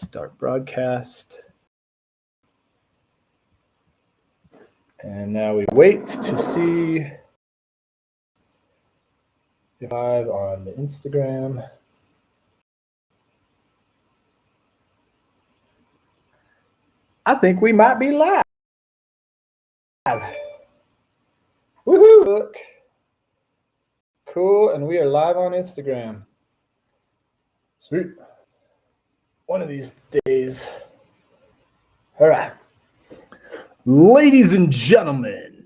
Start broadcast. And now we wait to see if live on the Instagram. I think we might be live. Woohoo! Look. Cool, and we are live on Instagram. Sweet. One of these days. All right. Ladies and gentlemen,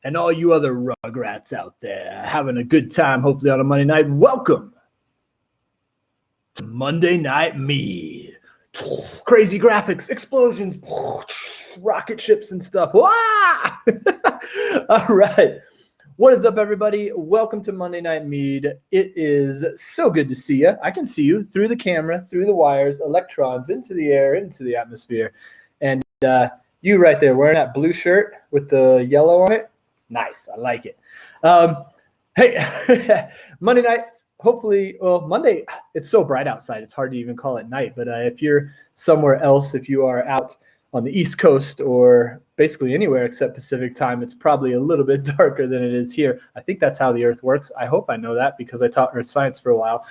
and all you other rugrats out there having a good time, hopefully on a Monday night, welcome to Monday Night Mead. Crazy graphics, explosions, rocket ships and stuff. All right. What is up, everybody? Welcome to Monday Night Mead. It is so good to see you. I can see you through the camera, through the wires, electrons into the air, into the atmosphere. And you right there wearing that blue shirt with the yellow on it. Nice. I like it. Hey, Monday night. Hopefully, well, Monday, it's so bright outside, it's hard to even call it night. But if you're somewhere else, if you are out on the East Coast or basically anywhere except Pacific time, it's probably a little bit darker than it is here. I think that's how the Earth works. I hope I know that because I taught Earth science for a while.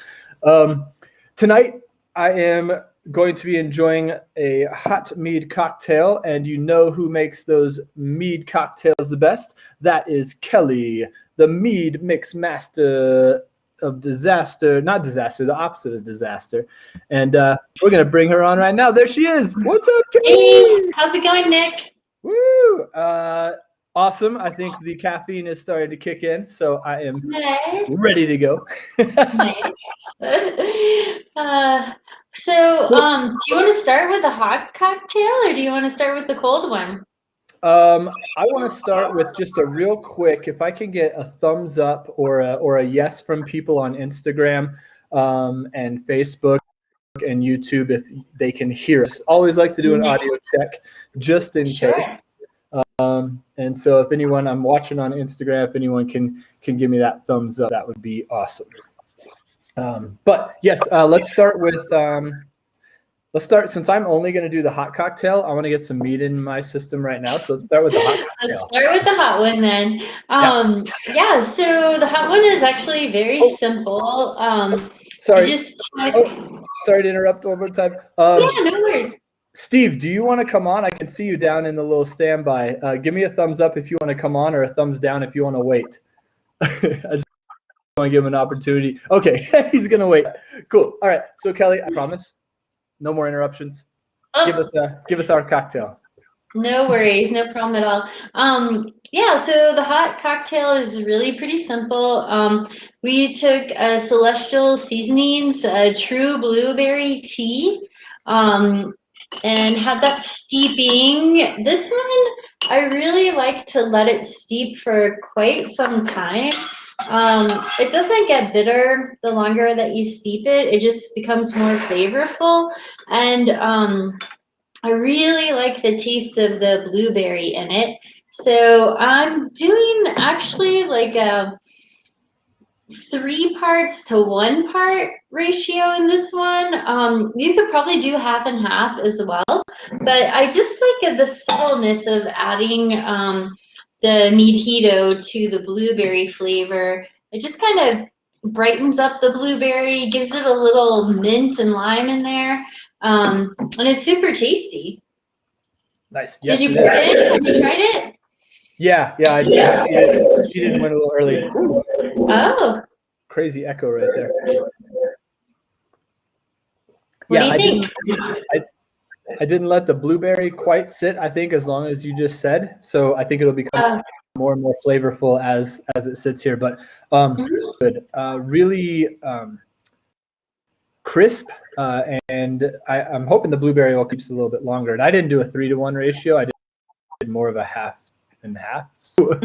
Tonight, I am going to be enjoying a hot mead cocktail, and you know who makes those mead cocktails the best? That is Kelly, the mead mix master of disaster, not disaster, the opposite of disaster. And we're going to bring her on right now. There she is. What's up, Kelly? Hey, how's it going, Nick? Woo! Awesome. I think the caffeine is starting to kick in, so I am ready to go. Nice. So, do you want to start with a hot cocktail or do you want to start with the cold one? I want to start with just a real quick, if I can get a thumbs up or a yes from people on Instagram and Facebook and YouTube if they can hear us. Always like to do an audio check just in case. And so if anyone I'm watching on Instagram, if anyone can give me that thumbs up, that would be awesome. But yes, let's start with since I'm only going to do the hot cocktail, I want to get some mead in my system right now. So let's start with the hot cocktail. Let's start with the hot one then. Yeah, so the hot one is actually very simple. Sorry. Sorry to interrupt one more time. Yeah, no worries. Steve, do you want to come on? I can see you down in the little standby. Give me a thumbs up if you want to come on or a thumbs down if you want to wait. I just want to give him an opportunity. Okay, he's going to wait. Cool. All right. So Kelly, I promise. No more interruptions. Give us our cocktail. No worries, no problem at all. Yeah, so the hot cocktail is really pretty simple. We took Celestial Seasonings, True Blueberry Tea, and had that steeping. This one, I really like to let it steep for quite some time. It doesn't get bitter the longer that you steep it. It just becomes more flavorful. And I really like the taste of the blueberry in it. So I'm doing actually like a 3 parts to 1 part ratio in this one. You could probably do half and half as well. But I just like the subtleness of adding the Meadito to the blueberry flavor. It just kind of brightens up the blueberry, gives it a little mint and lime in there, and it's super tasty. Nice. Yes, did you put it in? Have you tried it? Yeah, I did. She didn't win a little early. Oh. Crazy echo right there. What do you think? I didn't let the blueberry quite sit, I think, as long as you just said. So I think it'll become more and more flavorful as it sits here. But good. Really crisp. And I'm hoping the blueberry will keep a little bit longer. And I didn't do a 3 to 1 ratio. I did more of a half and half. I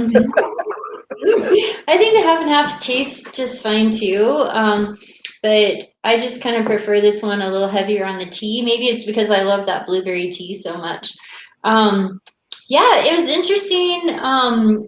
think the half and half tastes just fine too. But I just kind of prefer this one a little heavier on the tea. Maybe it's because I love that blueberry tea so much. Yeah, it was interesting.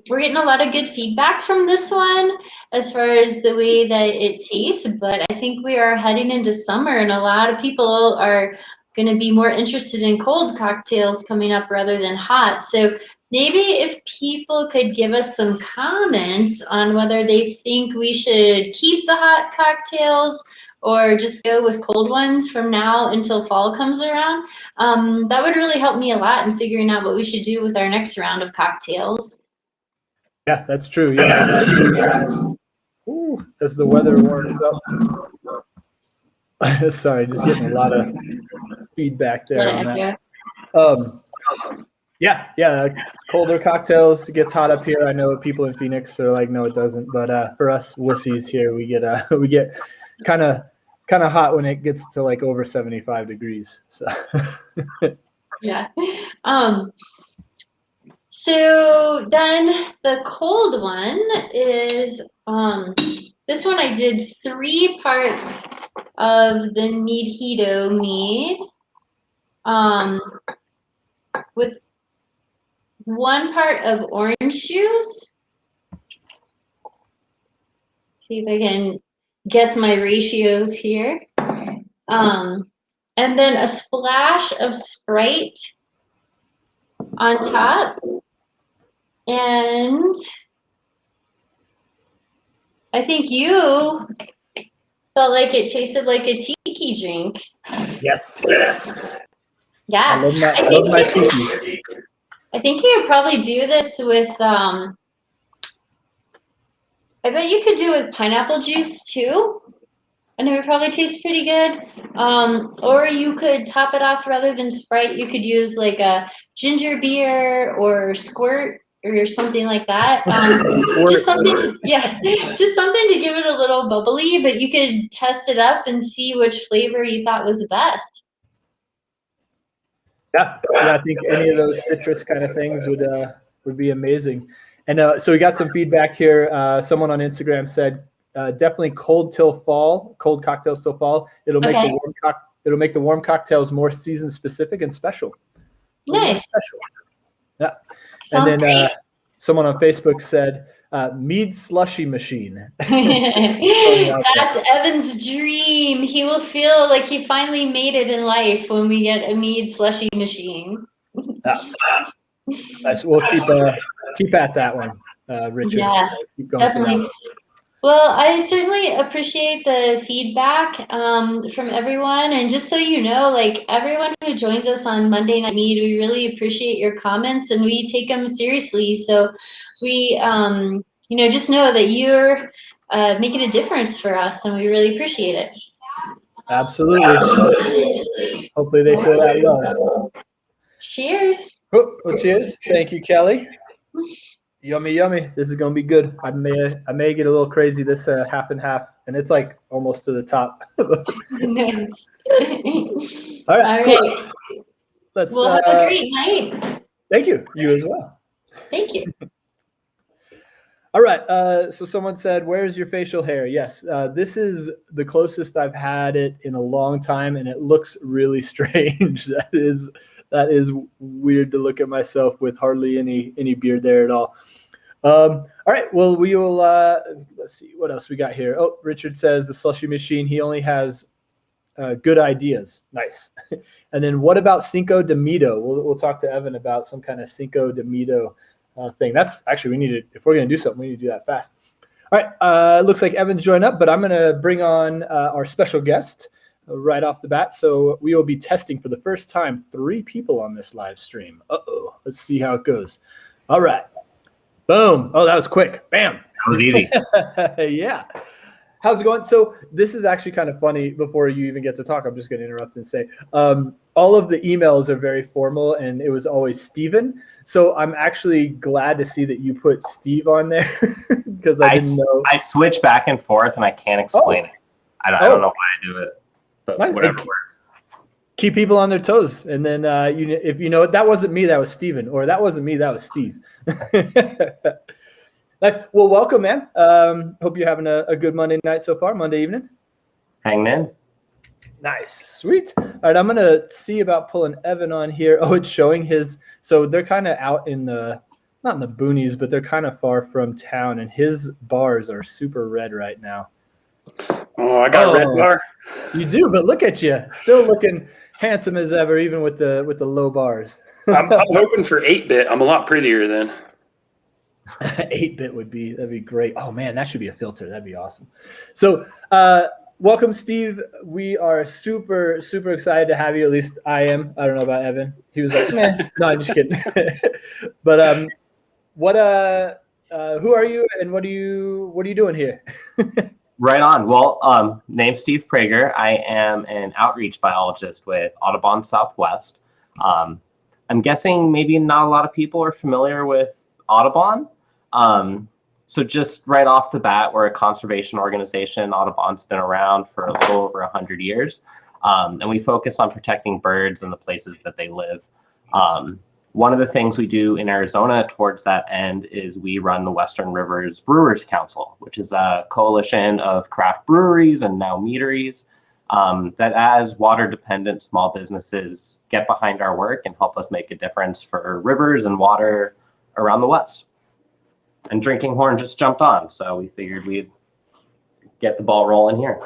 We're getting a lot of good feedback from this one as far as the way that it tastes, but I think we are heading into summer and a lot of people are going to be more interested in cold cocktails coming up rather than hot. So maybe if people could give us some comments on whether they think we should keep the hot cocktails or just go with cold ones from now until fall comes around, that would really help me a lot in figuring out what we should do with our next round of cocktails. Yeah, that's true. Yeah. Ooh, as the weather warms up. Sorry, just getting a lot of feedback there on that. Yeah. Colder cocktails. It gets hot up here. I know people in Phoenix are like, no, it doesn't. But for us wussies here, we get kind of hot when it gets to like over 75 degrees. So yeah. So then the cold one is this one. I did 3 parts of the Mead with 1 part of orange juice. See if I can guess my ratios here. And then a splash of Sprite on top. And I think you felt like it tasted like a tiki drink. Yes. Yeah. I love my tiki. I think you could probably do this with, I bet you could do it with pineapple juice too. And it would probably taste pretty good. Or you could top it off rather than Sprite. You could use like a ginger beer or Squirt or something like that. Just something to give it a little bubbly, but you could test it up and see which flavor you thought was best. Yeah, I think any of those citrus kind of things would be amazing. And so we got some feedback here. Someone on Instagram said, definitely cold cocktails till fall. It'll make the warm cocktails more season specific and special. Nice. Special. Yeah. Sounds and then great. Someone on Facebook said, Mead slushy machine. That's Evan's dream. He will feel like he finally made it in life when we get a Mead slushy machine. Nice. We'll keep at that one, Richard. Yeah, keep going definitely. Well, I certainly appreciate the feedback from everyone. And just so you know, like everyone who joins us on Monday Night Mead, we really appreciate your comments and we take them seriously. So we, just know that you're making a difference for us and we really appreciate it. Absolutely. Hopefully they feel that love. Cheers. Oh, well, cheers. Thank you, Kelly. Yummy, yummy. This is going to be good. I may get a little crazy this half and half, and it's like almost to the top. Nice. All right. Cool. Well, have a great night. Thank you. You as well. Thank you. All right. So someone said, where's your facial hair? Yes. This is the closest I've had it in a long time, and it looks really strange. That is weird to look at myself with hardly any beard there at all. All right. Well, we will, let's see what else we got here. Oh, Richard says the slushy machine, he only has good ideas. Nice. And then what about Cinco de Mito? We'll talk to Evan about some kind of Cinco de Mito thing. That's actually, if we're going to do something, we need to do that fast. All right. Looks like Evan's joined up, but I'm going to bring on our special guest right off the bat. So we will be testing for the first time 3 people on this live stream. Uh-oh. Let's see how it goes. All right. Boom. Oh, that was quick. Bam. That was easy. Yeah. How's it going? So this is actually kind of funny. Before you even get to talk, I'm just going to interrupt and say all of the emails are very formal, and it was always Steven. So I'm actually glad to see that you put Steve on there because I didn't know. I switch back and forth, and I can't explain it. I don't know why I do it, but whatever works. Keep people on their toes, and then if you know it, that wasn't me, that was Steven, or that wasn't me, that was Steve. Nice. Well, welcome, man. Hope you're having a good Monday night so far, Monday evening. Hanging in. Nice. Sweet. All right, I'm going to see about pulling Evan on here. Oh, it's showing his – so they're kind of out in the – not in the boonies, but they're kind of far from town, and his bars are super red right now. Oh, I got red bar. You do, but look at you, still looking handsome as ever, even with the low bars. I'm hoping for 8-bit. I'm a lot prettier then. 8-bit that'd be great. Oh man, that should be a filter. That'd be awesome. So, welcome, Steve. We are super, super excited to have you. At least I am. I don't know about Evan. He was like, "Meh." No, I'm just kidding. But who are you, and what are you doing here? Right on. Well, name's Steve Prager. I am an outreach biologist with Audubon Southwest. I'm guessing maybe not a lot of people are familiar with Audubon. So just right off the bat, we're a conservation organization. Audubon's been around for a little over 100 years. And we focus on protecting birds and the places that they live. One of the things we do in Arizona towards that end is we run the Western Rivers Brewers Council, which is a coalition of craft breweries and now meaderies that as water-dependent small businesses get behind our work and help us make a difference for rivers and water around the West. And Drinking Horn just jumped on, so we figured we'd get the ball rolling here.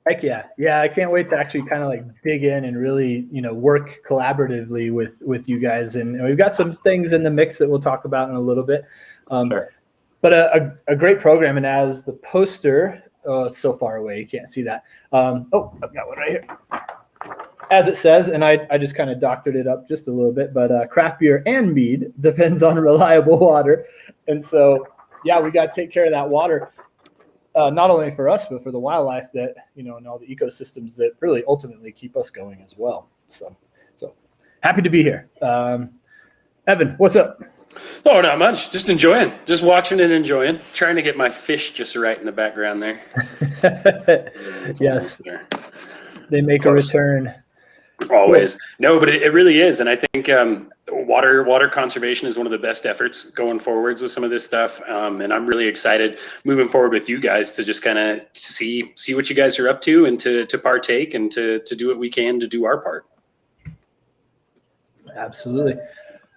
Heck yeah. Yeah, I can't wait to actually kind of like dig in and really, work collaboratively with you guys. And we've got some things in the mix that we'll talk about in a little bit. Sure. But a great program. And as the poster, it's so far away, you can't see that. I've got one right here. As it says, and I just kind of doctored it up just a little bit, but craft beer and mead depends on reliable water. And so, yeah, we got to take care of that water. Not only for us, but for the wildlife that, and all the ecosystems that really ultimately keep us going as well. So happy to be here. Evan, what's up? Oh, not much. Just enjoying. Just watching and enjoying. Trying to get my fish just right in the background there. Yes. They make a return. Always. No, but it really is. And I think water conservation is one of the best efforts going forwards with some of this stuff. And I'm really excited moving forward with you guys to just kind of see what you guys are up to and to partake and to do what we can to do our part. Absolutely. All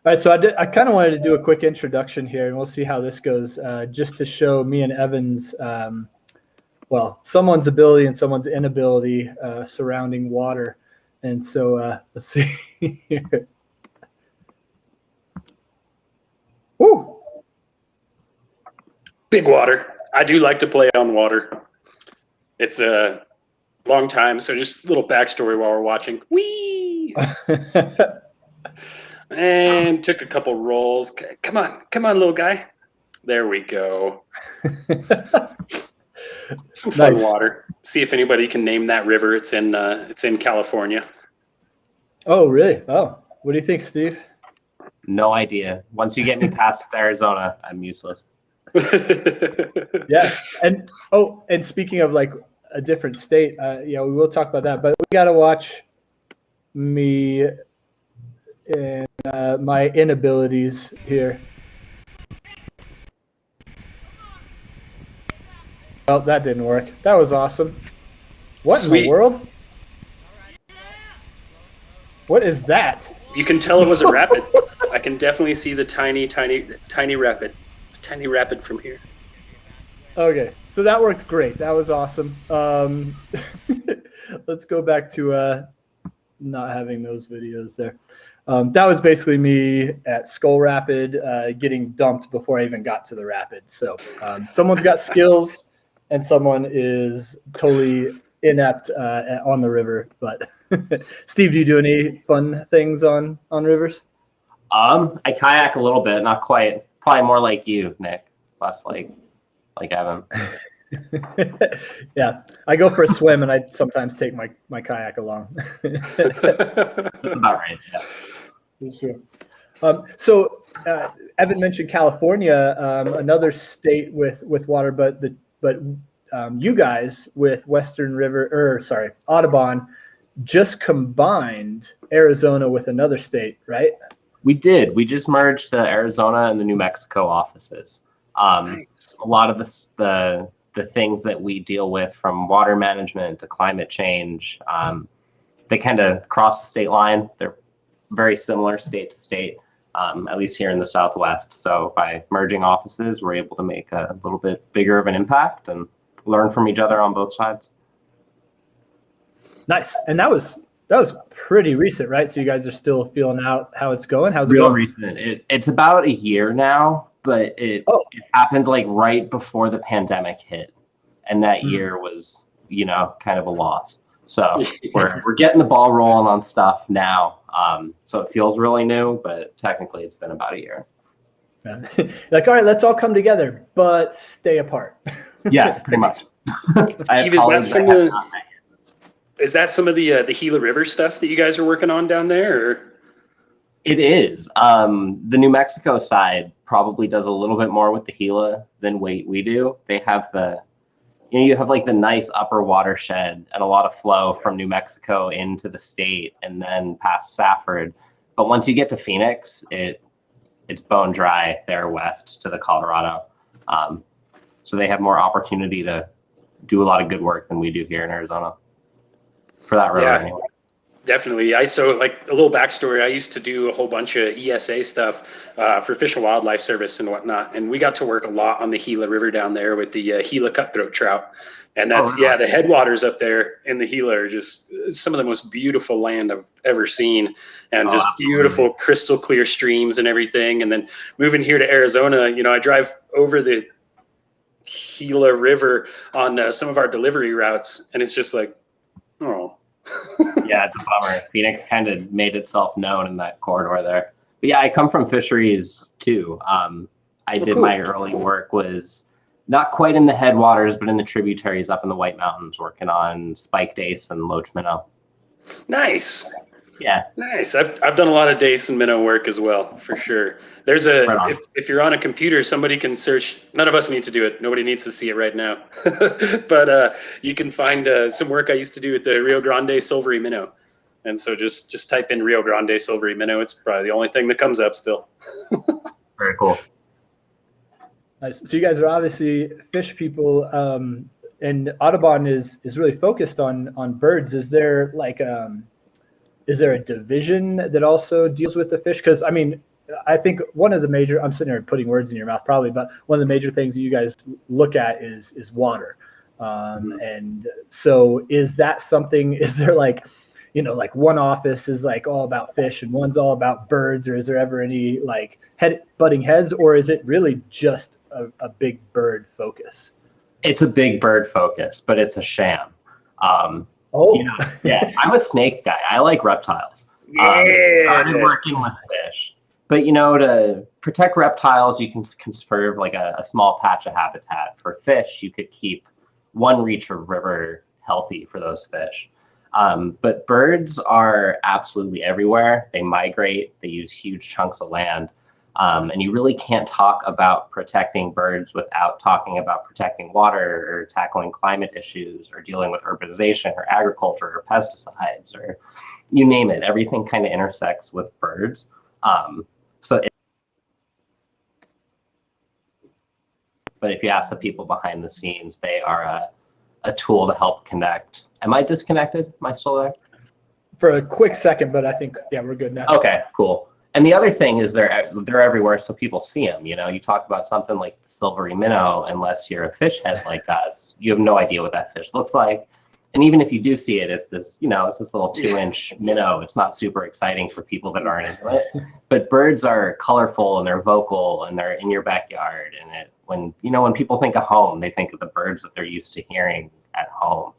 right. So I kind of wanted to do a quick introduction here, and we'll see how this goes, just to show me and Evan's, someone's ability and someone's inability surrounding water. And so let's see here. Woo! Big water. I do like to play on water. It's a long time, so just a little backstory while we're watching. Whee! And took a couple rolls. Come on, little guy. There we go. Some fun water. See if anybody can name that river. It's in California. Oh, really? Oh, what do you think, Steve? No idea. Once you get me past Arizona, I'm useless. Yeah. And speaking of like a different state, we will talk about that, but we got to watch me and my inabilities here. Well, that didn't work. That was awesome. What in the world? What is that? You can tell it was a rapid. I can definitely see the tiny rapid. It's a tiny rapid from here. Okay, so that worked great. That was awesome. Let's go back to not having those videos there. That was basically me at Skull Rapid getting dumped before I even got to the rapid. So someone's got skills and someone is totally inept on the river. But Steve, do you do any fun things on rivers? I kayak a little bit, not quite. Probably more like you, Nick. Less like Evan. Yeah, I go for a swim and I sometimes take my kayak along. That's about right. Yeah. Sure. So Evan mentioned California, another state with water, but you guys with Audubon just combined Arizona with another state, right? We did. We just merged the Arizona and the New Mexico offices. Nice. A lot of the things that we deal with, from water management to climate change, they kind of cross the state line. They're very similar state to state, at least here in the Southwest. So by merging offices, we're able to make a little bit bigger of an impact and learn from each other on both sides. Nice. And that was pretty recent, right? So you guys are still feeling out how it's going. How's it Real going? recent. It's about a year now, but it happened like right before the pandemic hit, and that year was, kind of a loss. So we're getting the ball rolling on stuff now. So it feels really new, but technically it's been about a year. Like, all right, let's all come together, but stay apart. Yeah, pretty much. Steve, is that some of the Gila River stuff that you guys are working on down there? Or? It is. The New Mexico side probably does a little bit more with the Gila than we do. They have you have like the nice upper watershed and a lot of flow from New Mexico into the state and then past Safford. But once you get to Phoenix, it's bone dry there west to the Colorado. So they have more opportunity to do a lot of good work than we do here in Arizona for that river anyway. Definitely. So like a little backstory, I used to do a whole bunch of ESA stuff for Fish and Wildlife Service and whatnot. And we got to work a lot on the Gila River down there with the Gila cutthroat trout. And that's, the headwaters up there in the Gila are just some of the most beautiful land I've ever seen. And just beautiful crystal clear streams and everything. And then moving here to Arizona, I drive over the Gila River on some of our delivery routes. And it's just like, oh. Yeah, it's a bummer. Phoenix kind of made itself known in that corridor there. But yeah, I come from fisheries too. I did my early work was not quite in the headwaters, but in the tributaries up in the White Mountains, working on spiked dace and loach minnow. Nice. Yeah. Nice. I've done a lot of dace and minnow work as well, for sure. There's if you're on a computer, somebody can search. None of us need to do it. Nobody needs to see it right now. But you can find some work I used to do with the Rio Grande silvery minnow. And so just type in Rio Grande silvery minnow. It's probably the only thing that comes up still. Very cool. Nice. So you guys are obviously fish people, and Audubon is really focused on birds. Is there a division that also deals with the fish? Because I think one of the major, I'm sitting here putting words in your mouth probably, but one of the major things that you guys look at is water. And so is that something, is there like one office is like all about fish and one's all about birds, or is there ever any like butting heads, or is it really just a big bird focus? It's a big bird focus, but it's a sham. I'm a snake guy. I like reptiles. Started working with fish. But, to protect reptiles, you can conserve like a small patch of habitat. For fish, you could keep one reach of river healthy for those fish. But birds are absolutely everywhere. They migrate. They use huge chunks of land. And you really can't talk about protecting birds without talking about protecting water or tackling climate issues or dealing with urbanization or agriculture or pesticides or you name it. Everything kind of intersects with birds. But if you ask the people behind the scenes, they are a tool to help connect. Am I disconnected? Am I still there? For a quick second, but I think, we're good now. Okay, cool. And the other thing is they're everywhere, so people see them. You talk about something like the silvery minnow, unless you're a fish head like us, you have no idea what that fish looks like. And even if you do see it, it's this little 2-inch minnow. It's not super exciting for people that aren't into it. But birds are colorful and they're vocal and they're in your backyard. And when people think of home, they think of the birds that they're used to hearing at home.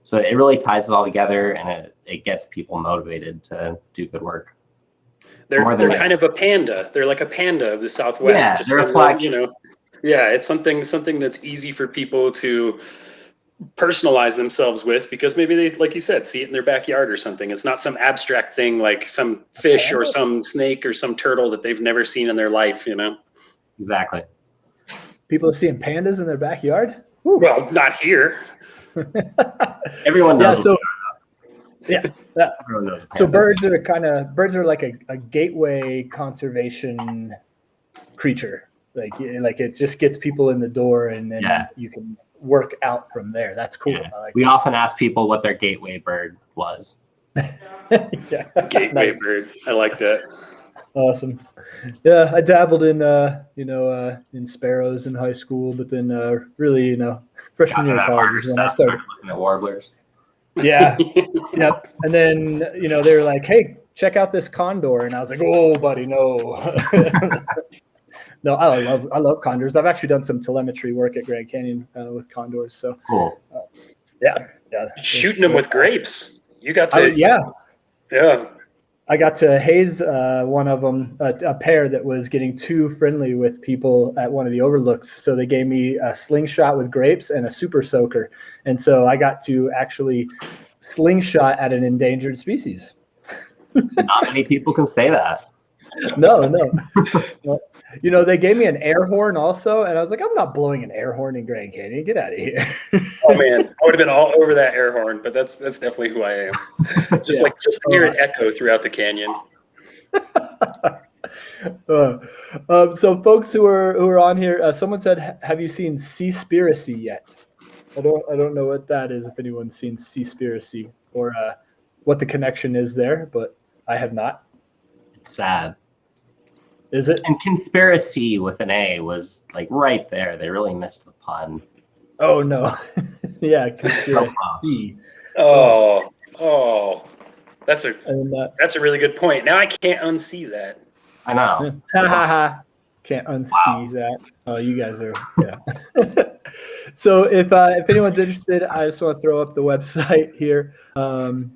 So it really ties it all together, and it gets people motivated to do good work. They're kind of a panda. They're like a panda of the Southwest. Yeah, just they're a flagship. It's something that's easy for people to personalize themselves with, because maybe they, like you said, see it in their backyard or something. It's not some abstract thing like some fish or some snake or some turtle that they've never seen in their life, Exactly. People are seeing pandas in their backyard? Woo. Well, not here. Everyone knows. Everyone knows. So birds are like a gateway conservation creature. Like it just gets people in the door, and then you can work out from there. That's cool. Yeah. We often ask people what their gateway bird was. Gateway bird. I like that. Awesome. Yeah, I dabbled in in sparrows in high school, but then really freshman year of college is when I started looking at warblers. Yeah. Yep. And then, they were like, hey, check out this condor. And I was like, oh, buddy, no. No, I love condors. I've actually done some telemetry work at Grand Canyon with condors. So Cool. yeah. Shooting them with grapes. You got to. Yeah. I got to haze one of them, a pair that was getting too friendly with people at one of the overlooks. So they gave me a slingshot with grapes and a super soaker. And so I got to actually slingshot at an endangered species. Not many people can say that. No. They gave me an air horn also. And I was like, I'm not blowing an air horn in Grand Canyon. Get out of here. Oh, man. I would have been all over that air horn, but that's definitely who I am. Just to hear it echo throughout the canyon. So folks who are on here, someone said, have you seen Seaspiracy yet? I don't know what that is, if anyone's seen Seaspiracy or what the connection is there, but I have not. It's sad. Is it? And conspiracy with an A was like right there. They really missed the pun. Oh no. Yeah, conspiracy. Oh, that's a really good point. Now I can't unsee that. I know. Can't unsee that. Oh, you guys are, yeah. So if anyone's interested, I just want to throw up the website here.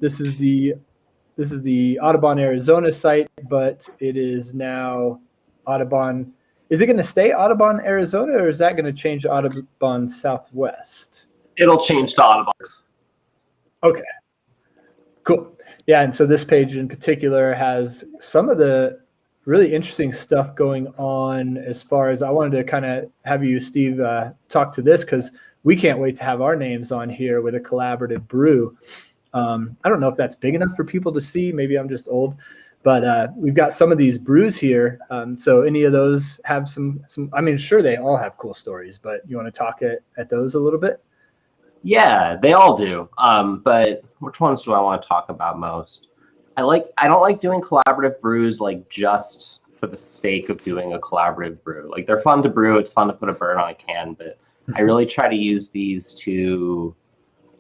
This is the Audubon, Arizona site, but it is now Audubon. Is it going to stay Audubon, Arizona, or is that going to change to Audubon Southwest? It'll change to Audubon. Okay, cool. Yeah, and so this page in particular has some of the really interesting stuff going on as far as I wanted to kind of have you, Steve, talk to this because we can't wait to have our names on here with a collaborative brew. I don't know if that's big enough for people to see. Maybe I'm just old, but we've got some of these brews here. So any of those have some, I mean, sure, they all have cool stories, but you want to talk at those a little bit? Yeah, they all do. But which ones do I want to talk about most? I don't like doing collaborative brews like just for the sake of doing a collaborative brew. Like they're fun to brew. It's fun to put a bird on a can, but I really try to use these to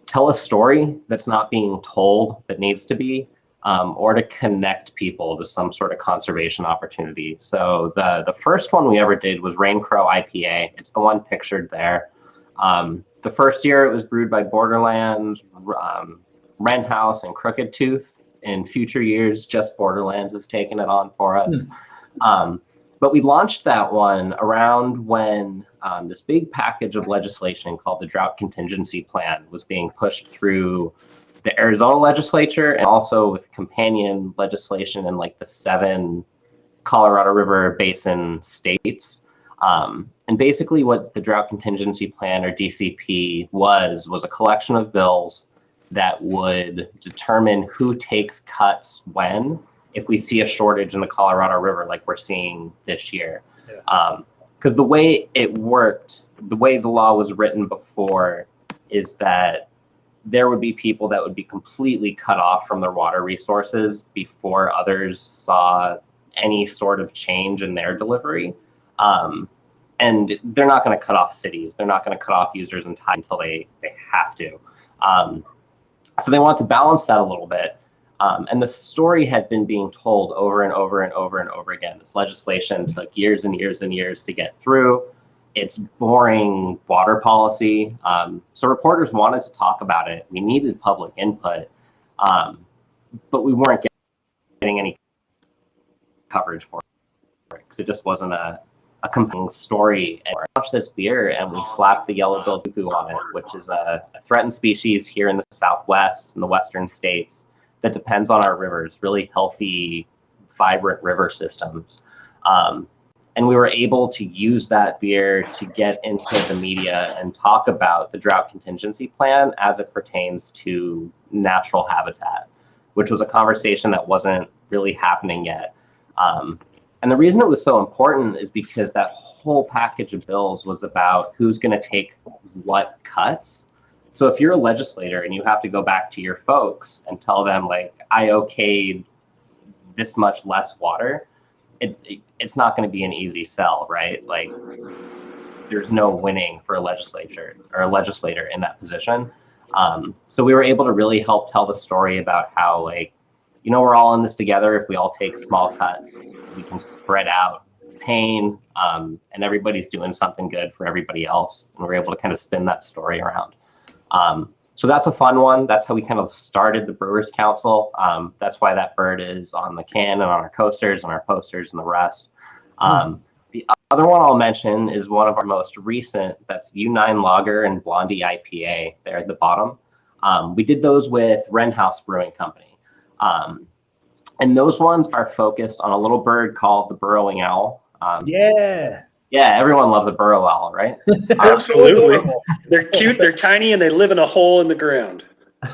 tell a story that's not being told that needs to be, or to connect people to some sort of conservation opportunity. So the first one we ever did was Rain Crow IPA. It's the one pictured there. The first year it was brewed by Borderlands, Wren House, and Crooked Tooth. In future years, just Borderlands has taken it on for us. But we launched that one around when this big package of legislation called the Drought Contingency Plan was being pushed through the Arizona legislature and also with companion legislation in like the 7 Colorado River Basin states. And basically what the Drought Contingency Plan, or DCP, was a collection of bills that would determine who takes cuts when, if we see a shortage in the Colorado River like we're seeing this year. Because the way it worked, the way the law was written before, is that there would be people that would be completely cut off from their water resources before others saw any sort of change in their delivery. And they're not going to cut off cities. They're not going to cut off users in time until they have to. So they want to balance that a little bit. And the story had been being told over and over and over and over again. This legislation took years and years and years to get through. It's boring water policy. So reporters wanted to talk about it. We needed public input, but we weren't getting any coverage for it because it just wasn't a compelling story. And we launched this beer and we slapped the yellow-billed cuckoo on it, which is a threatened species here in the Southwest and the Western states that depends on our rivers, really healthy, vibrant river systems. And we were able to use that beer to get into the media and talk about the Drought Contingency Plan as it pertains to natural habitat, which was a conversation that wasn't really happening yet. And the reason it was so important is because that whole package of bills was about who's going to take what cuts. So if you're a legislator and you have to go back to your folks and tell them, like, I okayed this much less water, it's not going to be an easy sell, right? Like, there's no winning for a legislator in that position. So we were able to really help tell the story about how, like, you know, we're all in this together. If we all take small cuts, we can spread out pain, and everybody's doing something good for everybody else. And we're able to kind of spin that story around. So that's a fun one. That's how we kind of started the Brewers Council. That's why that bird is on the can and on our coasters and our posters and the rest. The other one I'll mention is one of our most recent. That's U9 Lager and Blondie IPA there at the bottom. We did those with Wren House Brewing Company. And those ones are focused on a little bird called the burrowing owl. Yeah, everyone loves a burrow owl, right? Absolutely. They're cute, they're tiny, and they live in a hole in the ground.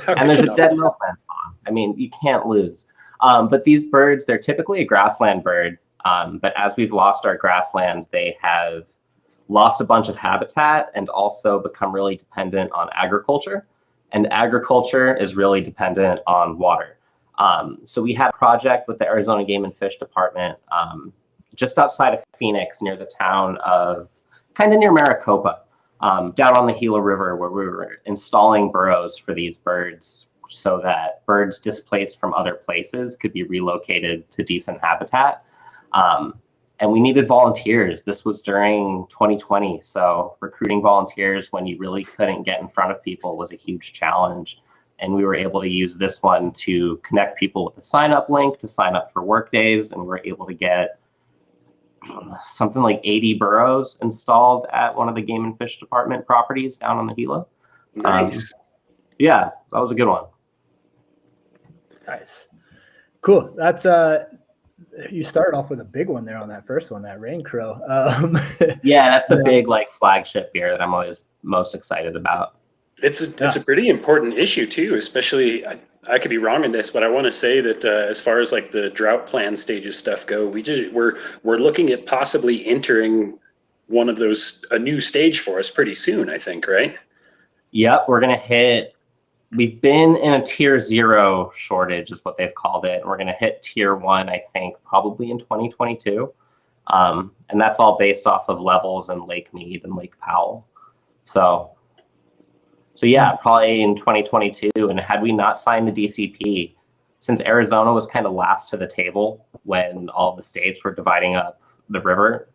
And there's a dead milkman song. I mean, you can't lose. But these birds, they're typically a grassland bird. But as we've lost our grassland, they have lost a bunch of habitat and also become really dependent on agriculture. And agriculture is really dependent on water. So we had a project with the Arizona Game and Fish Department just outside of Phoenix, near the town of, kind of near Maricopa, down on the Gila River, where we were installing burrows for these birds so that birds displaced from other places could be relocated to decent habitat. And we needed volunteers. This was during 2020. So recruiting volunteers when you really couldn't get in front of people was a huge challenge. And we were able to use this one to connect people with a sign-up link to sign up for work days. And we were able to get something like 80 burrows installed at one of the Game and Fish Department properties down on the Gila. Nice. Yeah, that was a good one. Nice. Cool. That's you started off with a big one there on that first one, that Rain Crow. Yeah, that's the big like flagship beer that I'm always most excited about. It's a pretty important issue too, especially I could be wrong in this, but I want to say that as far as like the drought plan stages stuff go, we're looking at possibly entering one of those, a new stage for us pretty soon, I think, right? Yep, we're gonna hit. We've been in a tier 0 shortage, is what they've called it. We're gonna hit tier 1, I think, probably in 2022, and that's all based off of levels in Lake Mead and Lake Powell. So yeah, probably in 2022. And had we not signed the DCP, since Arizona was kind of last to the table when all the states were dividing up the river,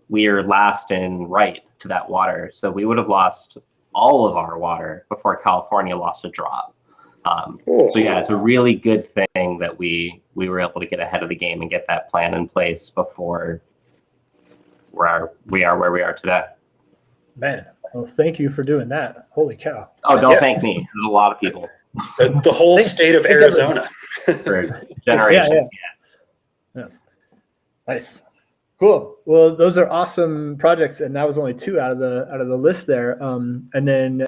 we are last in right to that water. So we would have lost all of our water before California lost a drop. So yeah, it's a really good thing that we were able to get ahead of the game and get that plan in place before we are where we are today. Man, well, thank you for doing that. Holy cow. Oh, don't thank me. There's a lot of people. The whole state of Arizona. For generations. Yeah. Nice. Cool. Well, those are awesome projects, and that was only 2 out of the list there. And then,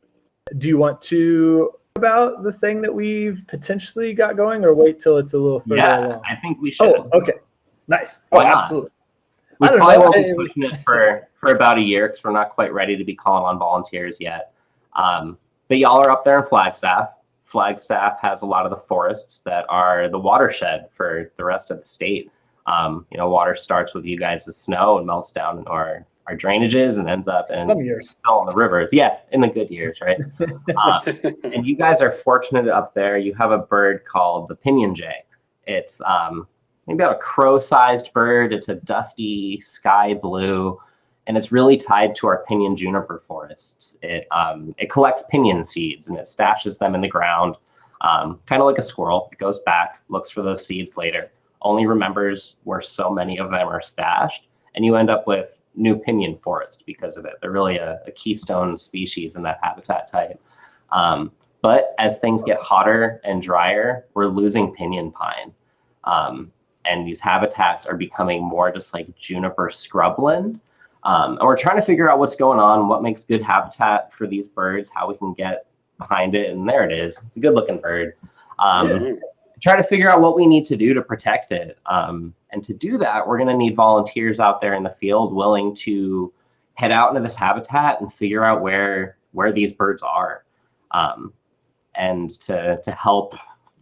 do you want to talk about the thing that we've potentially got going, or wait till it's a little further along? I think we should. Oh, okay. Nice. Why Oh, not? absolutely. We I don't probably know. won't be pushing it for about a year because we're not quite ready to be calling on volunteers yet. But y'all are up there in Flagstaff. Flagstaff has a lot of the forests that are the watershed for the rest of the state. Water starts with you guys' snow and melts down in our drainages and ends up in Some years. in the rivers. Yeah, in the good years, right? And you guys are fortunate up there. You have a bird called the pinion jay. It's maybe about a crow-sized bird. It's a dusty sky blue, and it's really tied to our pinyon juniper forests. It collects pinyon seeds and it stashes them in the ground, kind of like a squirrel. It goes back, looks for those seeds later, only remembers where so many of them are stashed, and you end up with new pinyon forest because of it. They're really a keystone species in that habitat type. But as things get hotter and drier, we're losing pinyon pine. And these habitats are becoming more just like juniper scrubland. And we're trying to figure out what's going on, what makes good habitat for these birds, how we can get behind it. And there it is. It's a good looking bird. Try to figure out what we need to do to protect it. And to do that, we're going to need volunteers out there in the field willing to head out into this habitat and figure out where these birds are. And to help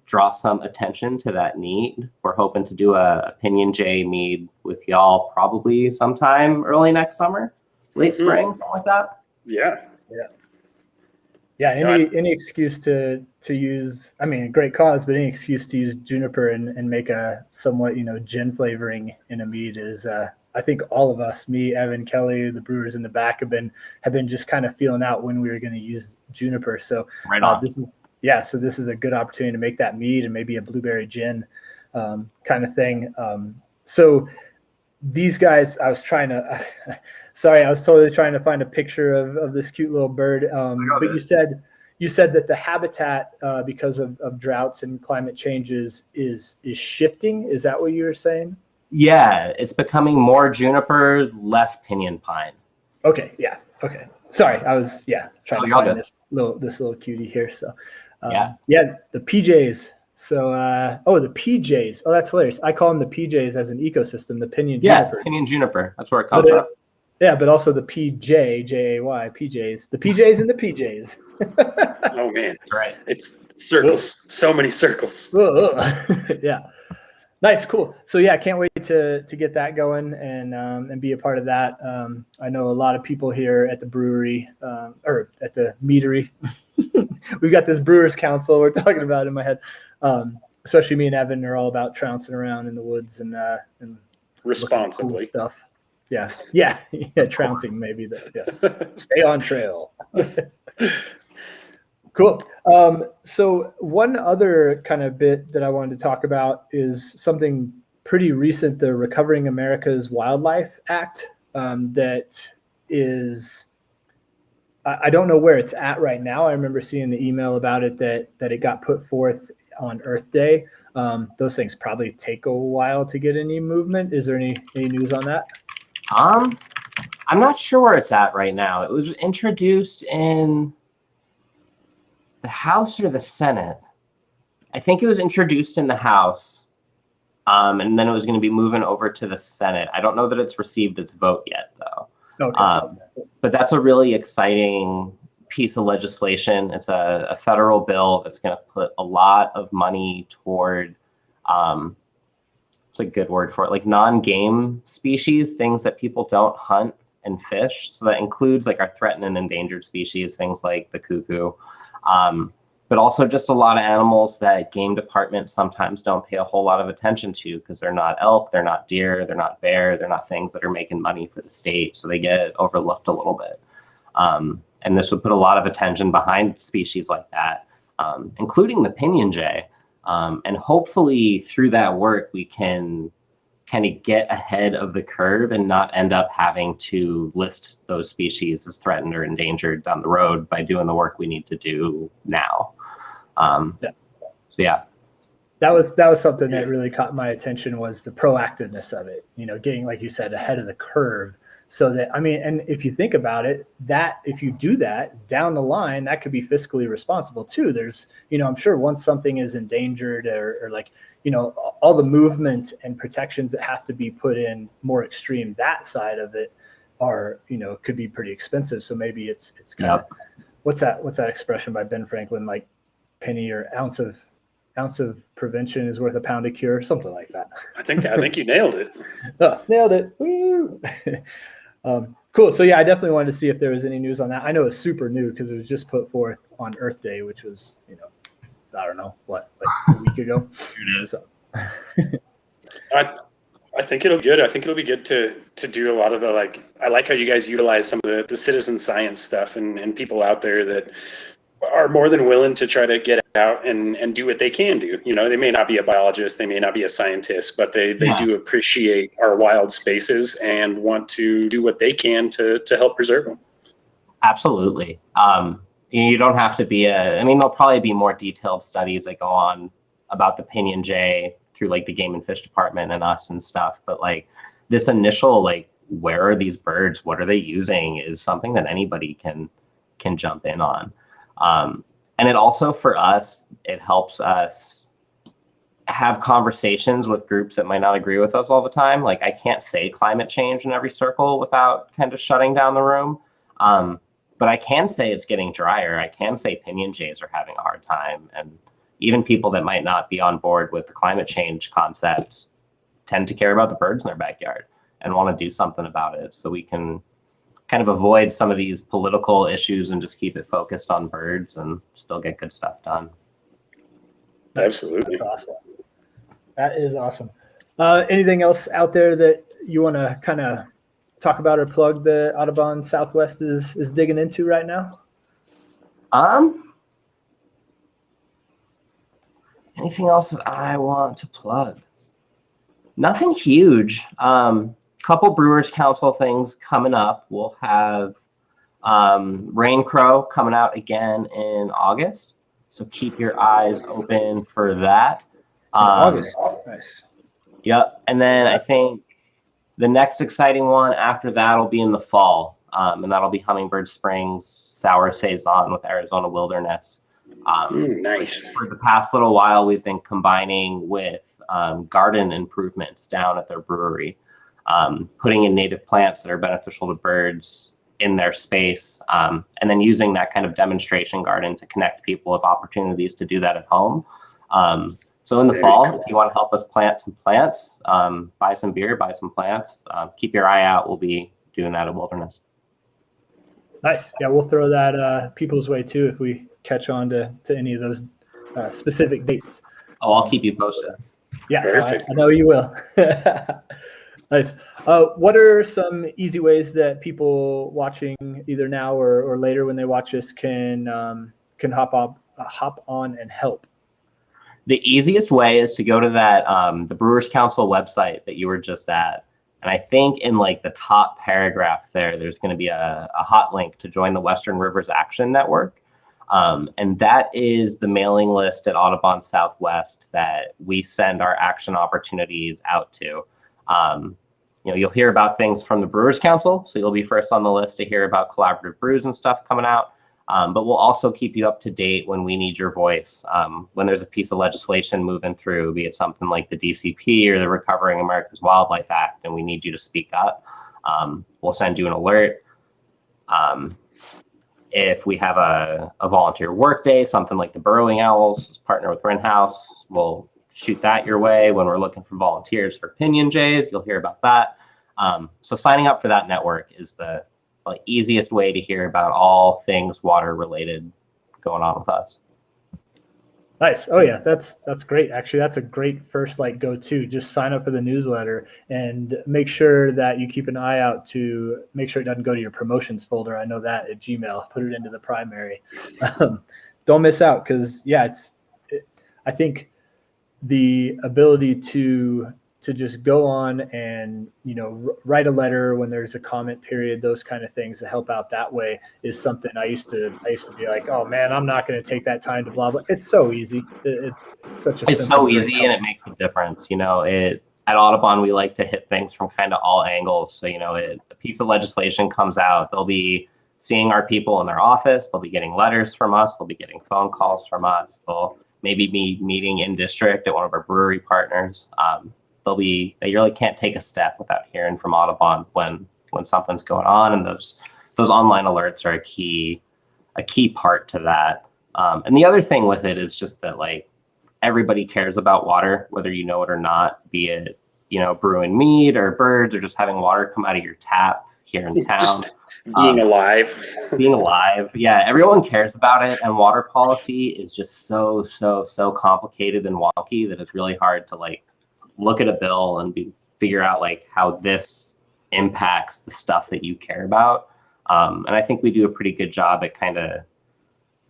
draw some attention to that need, we're hoping to do a Pinyon Jay Mead with y'all probably sometime early next summer, late spring, something like that. Yeah, Yeah, any excuse to use, I mean, a great cause, but any excuse to use juniper and make a somewhat, gin flavoring in a mead is, I think all of us, me, Evan, Kelly, the brewers in the back have been just kind of feeling out when we were going to use juniper. So this is a good opportunity to make that mead and maybe a blueberry gin kind of thing. So these guys, I was totally trying to find a picture of this cute little bird. But you said that the habitat, because of droughts and climate changes, is shifting. Is that what you were saying? Yeah, it's becoming more juniper, less pinyon pine. Okay. Yeah. Okay. Sorry, I was trying to find this little cutie here. So the PJs. So the PJs. Oh, that's hilarious. I call them the PJs as an ecosystem. The pinyon juniper. Yeah, pinyon juniper. That's where it comes from. Yeah, but also the PJ, J-A-Y, PJs. The PJs and the PJs. Oh man, that's right. It's circles. So many circles. Yeah. Nice, cool. So yeah, can't wait to get that going and be a part of that. I know a lot of people here at the brewery or at the Meadery. We've got this Brewers Council we're talking about in my head. Especially me and Evan are all about trouncing around in the woods and responsibly cool stuff. Yeah, trouncing maybe. Stay on trail. Cool. So one other kind of bit that I wanted to talk about is something pretty recent, the Recovering America's Wildlife Act, that is, I don't know where it's at right now. I remember seeing the email about it that it got put forth on Earth Day. Those things probably take a while to get any movement. Is there any news on that? I'm not sure where it's at right now. It was introduced in the House or the Senate. I think it was introduced in the House, and then it was going to be moving over to the Senate. I don't know that it's received its vote yet, though. Okay. But that's a really exciting piece of legislation. It's a federal bill that's going to put a lot of money toward, it's a good word for it, like non-game species, things that people don't hunt and fish. So that includes like our threatened and endangered species, things like the cuckoo, but also just a lot of animals that game departments sometimes don't pay a whole lot of attention to because they're not elk, they're not deer, they're not bear, they're not things that are making money for the state. So they get overlooked a little bit. And this would put a lot of attention behind species like that, including the pinyon jay. And hopefully through that work, we can kind of get ahead of the curve and not end up having to list those species as threatened or endangered down the road by doing the work we need to do now. That was something that really caught my attention, was the proactiveness of it, getting, like you said, ahead of the curve. So that, I mean, and if you think about it, that if you do that down the line, that could be fiscally responsible too. There's, I'm sure once something is endangered or like, all the movement and protections that have to be put in more extreme, that side of it are, could be pretty expensive. So maybe it's kind of, what's that expression by Ben Franklin, like penny or ounce of prevention is worth a pound of cure, something like that. I think you nailed it. Nailed it. Woo! Cool. So yeah, I definitely wanted to see if there was any news on that. I know it's super new because it was just put forth on Earth Day, which was, I don't know what, like a week ago. It is. So. I think it'll be good. I think it'll be good to do a lot of the, I like how you guys utilize some of the citizen science stuff and people out there that are more than willing to try to get out and do what they can do. They may not be a biologist, they may not be a scientist, but they do appreciate our wild spaces and want to do what they can to help preserve them. Absolutely. You don't have to be there'll probably be more detailed studies that go on about the pinyon jay through like the Game and Fish Department and us and stuff. But like this initial, where are these birds? What are they using? Is something that anybody can jump in on. And it also, for us, it helps us have conversations with groups that might not agree with us all the time. Like I can't say climate change in every circle without kind of shutting down the room. But I can say it's getting drier. I can say pinyon jays are having a hard time. And even people that might not be on board with the climate change concepts tend to care about the birds in their backyard and want to do something about it. So we can kind of avoid some of these political issues and just keep it focused on birds and still get good stuff done. Absolutely. That's awesome. That is awesome. Anything else out there that you want to kind of talk about or plug the Audubon Southwest is digging into right now? Anything else that I want to plug? Nothing huge. Couple Brewers Council things coming up. We'll have Rain Crow coming out again in August. So keep your eyes open for that. August. Nice. Yep. And then I think the next exciting one after that will be in the fall. And that'll be Hummingbird Springs Sour Saison with Arizona Wilderness. Nice. For the past little while, we've been combining with garden improvements down at their brewery, putting in native plants that are beneficial to birds in their space, and then using that kind of demonstration garden to connect people with opportunities to do that at home. So in the fall, if you want to help us plant some plants, buy some beer, buy some plants, keep your eye out. We'll be doing that at Wilderness. Nice. Yeah, we'll throw that people's way too if we catch on to any of those specific dates. Oh, I'll keep you posted. Yeah, I know you will. Nice. What are some easy ways that people watching either now or later when they watch this can hop on and help? The easiest way is to go to that the Brewers Council website that you were just at. And I think in like the top paragraph there's going to be a hot link to join the Western Rivers Action Network. And that is the mailing list at Audubon Southwest that we send our action opportunities out to. You'll hear about things from the Brewers Council, so you'll be first on the list to hear about collaborative brews and stuff coming out. But we'll also keep you up to date when we need your voice. When there's a piece of legislation moving through, be it something like the DCP or the Recovering America's Wildlife Act, and we need you to speak up, we'll send you an alert. If we have a volunteer work day, something like the Burrowing Owls, partner with Wren House, we'll shoot that your way. When we're looking for volunteers for Pinion Jays, you'll hear about that. So signing up for that network is the easiest way to hear about all things water related going on with us. Nice. Oh yeah, that's great. Actually, that's a great first go-to. Just sign up for the newsletter and make sure that you keep an eye out to make sure it doesn't go to your promotions folder. I know that at Gmail. Put it into the primary. Don't miss out because I think the ability to just go on and write a letter when there's a comment period, those kind of things to help out that way is something I used to be like, oh man, I'm not going to take that time to blah blah. It's so easy. It's so easy and it makes a difference. At Audubon we like to hit things from kind of all angles. So a piece of legislation comes out, they'll be seeing our people in their office, they'll be getting letters from us, they'll be getting phone calls from us, they'll maybe be meeting in district at one of our brewery partners. They really can't take a step without hearing from Audubon when something's going on, and those online alerts are a key part to that. And the other thing with it is just that everybody cares about water, whether you know it or not, be it brewing mead or birds or just having water come out of your tap here in town. Just being alive. Being alive. Yeah, everyone cares about it. And water policy is just so complicated and wonky that it's really hard to look at a bill and figure out how this impacts the stuff that you care about. And I think we do a pretty good job at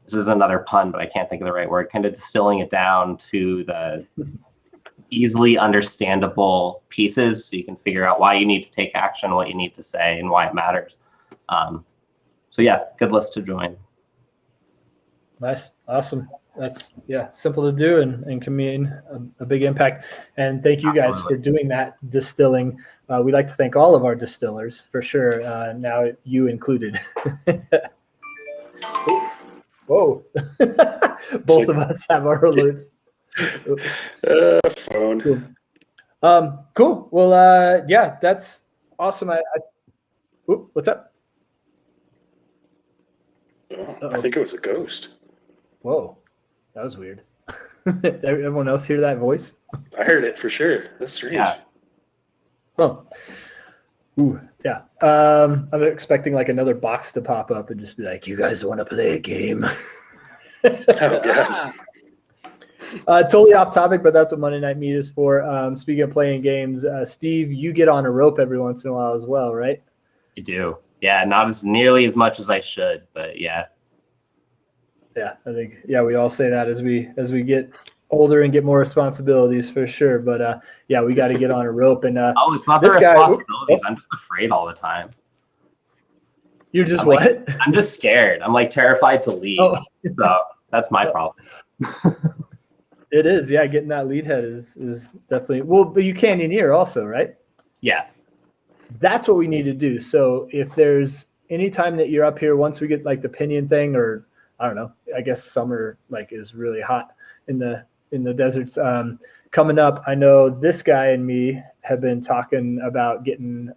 this is another pun, but I can't think of the right word, kind of distilling it down to the easily understandable pieces so you can figure out why you need to take action, what you need to say, and why it matters. So yeah, good list to join. Nice. Awesome. That's simple to do and can mean a big impact. And thank you guys for doing that distilling. We'd like to thank all of our distillers for sure. Now you included. Whoa. Both of us have our alerts. Phone. Cool. Well, that's awesome. What's up? I think it was a ghost. Whoa. That was weird. Everyone else hear that voice? I heard it for sure. That's strange. Yeah. Oh. Ooh, yeah. I'm expecting like another box to pop up and just be like, "You guys want to play a game?" Oh god. Totally off topic, but that's what Monday Night Mead is for. Speaking of playing games, Steve, you get on a rope every once in a while as well, right? You do. Yeah, not as nearly as much as I should, but yeah. Yeah, I think we all say that as we get older and get more responsibilities for sure. But yeah, we got to get on a rope. And Oh, it's not the this guy- responsibilities. I'm just afraid all the time. You're just I'm what? like, I'm just scared. I'm like terrified to lead. Oh. So that's my problem. It is, yeah. Getting that lead head is definitely well, but you canyoneer also, right? Yeah. That's what we need to do. So if there's any time that you're up here, once we get like the pinion thing, or I don't know, I guess summer like is really hot in the deserts coming up. I know this guy and me have been talking about getting